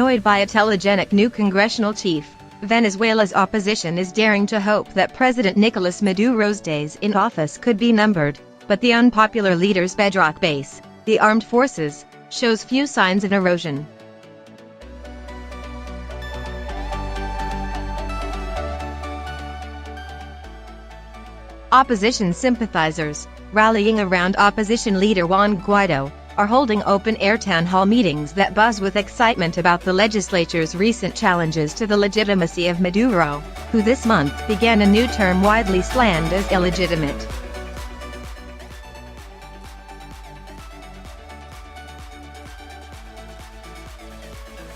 buoyed by a telegenic new congressional chief, Venezuela's opposition is daring to hope that President Nicolas Maduro's days in office could be numbered, but the unpopular leader's bedrock base, the armed forces, shows few signs of erosion. Opposition sympathizers, rallying around opposition leader Juan Guaido, are holding open-air town hall meetings that buzz with excitement about the legislature's recent challenges to the legitimacy of Maduro, who this month began a new term widely slammed as illegitimate.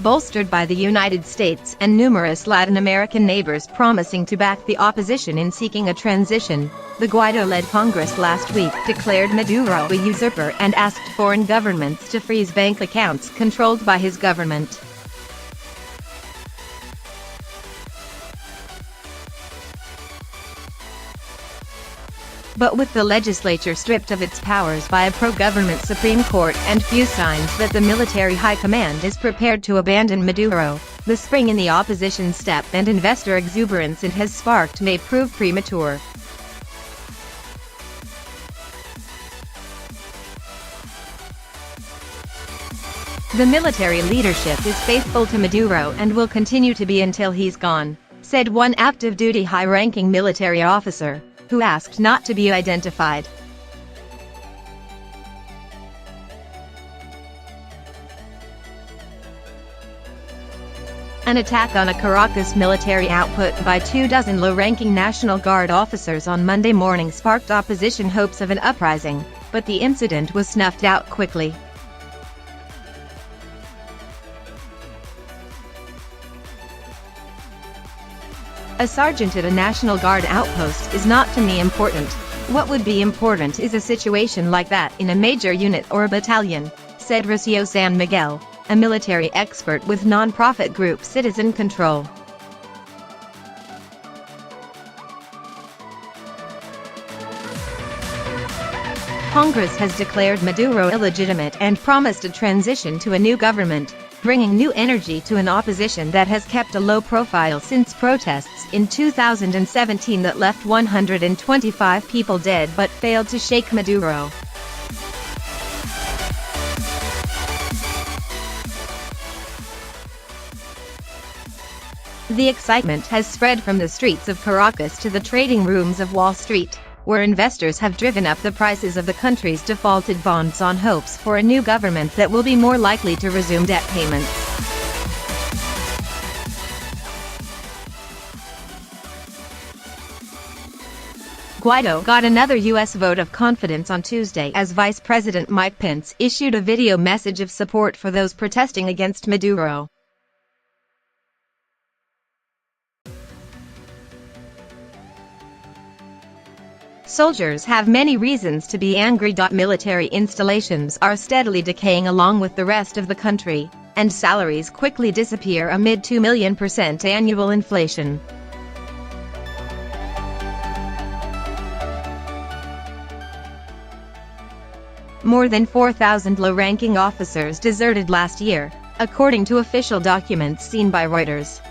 Bolstered by the United States and numerous Latin American neighbors promising to back the opposition in seeking a transition, the Guaido-led Congress last week declared Maduro a usurper and asked foreign governments to freeze bank accounts controlled by his government. But with the legislature stripped of its powers by a pro-government Supreme Court and few signs that the military high command is prepared to abandon Maduro, the spring in the opposition's step and investor exuberance it has sparked may prove premature. The military leadership is faithful to Maduro and will continue to be until he's gone, said one active-duty high-ranking military officer, who asked not to be identified. An attack on a Caracas military output by 24 low-ranking National Guard officers on Monday morning sparked opposition hopes of an uprising, but the incident was snuffed out quickly. A sergeant at a National Guard outpost is not to me important. What would be important is a situation like that in a major unit or a battalion, said Rocio San Miguel, a military expert with non-profit group Citizen Control. Congress has declared Maduro illegitimate and promised a transition to a new government, bringing new energy to an opposition that has kept a low profile since protests in 2017 that left 125 people dead but failed to shake Maduro. The excitement has spread from the streets of Caracas to the trading rooms of Wall Street, where investors have driven up the prices of the country's defaulted bonds on hopes for a new government that will be more likely to resume debt payments. Guaido got another U.S. vote of confidence on Tuesday as Vice President Mike Pence issued a video message of support for those protesting against Maduro. Soldiers have many reasons to be angry. Military installations are steadily decaying along with the rest of the country, and salaries quickly disappear amid 2 million % annual inflation. More than 4,000 low-ranking officers deserted last year, according to official documents seen by Reuters.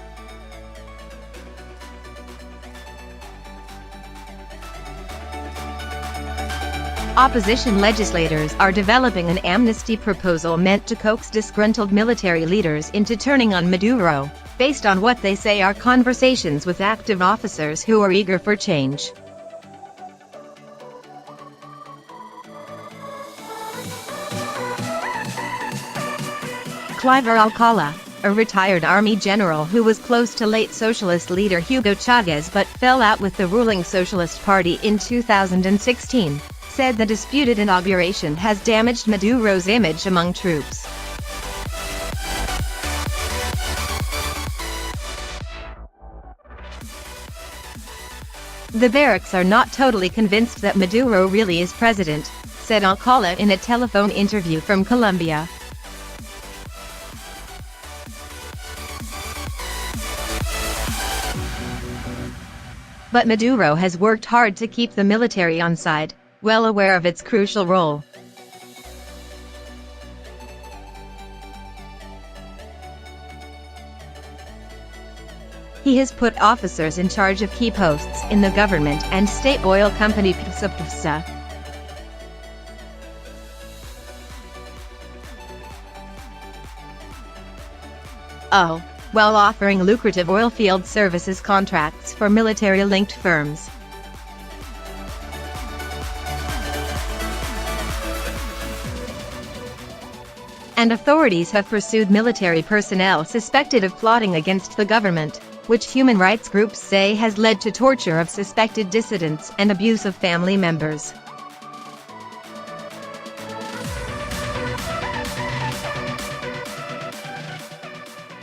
Opposition legislators are developing an amnesty proposal meant to coax disgruntled military leaders into turning on Maduro, based on what they say are conversations with active officers who are eager for change. Cliver Alcala, a retired army general who was close to late socialist leader Hugo Chavez but fell out with the ruling Socialist Party in 2016, said the disputed inauguration has damaged Maduro's image among troops. The barracks are not totally convinced that Maduro really is president, said Alcala in a telephone interview from Colombia. But Maduro has worked hard to keep the military on side, well aware of its crucial role. He has put officers in charge of key posts in the government and state oil company PSA. While offering lucrative oilfield services contracts for military-linked firms. And authorities have pursued military personnel suspected of plotting against the government, which human rights groups say has led to torture of suspected dissidents and abuse of family members.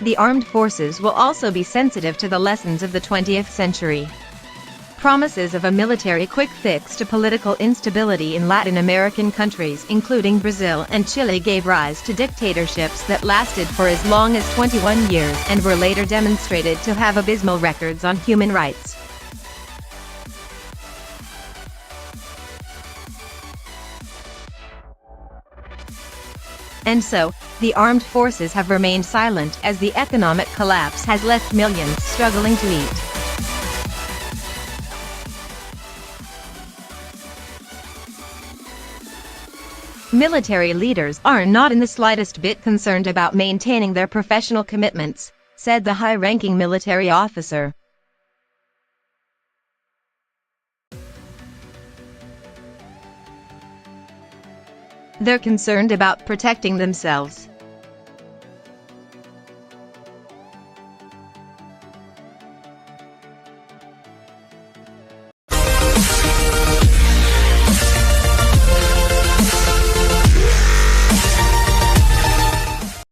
The armed forces will also be sensitive to the lessons of the 20th century. Promises of a military quick fix to political instability in Latin American countries including Brazil and Chile gave rise to dictatorships that lasted for as long as 21 years and were later demonstrated to have abysmal records on human rights. And so, the armed forces have remained silent as the economic collapse has left millions struggling to eat. Military leaders are not in the slightest bit concerned about maintaining their professional commitments, said the high-ranking military officer. They're concerned about protecting themselves.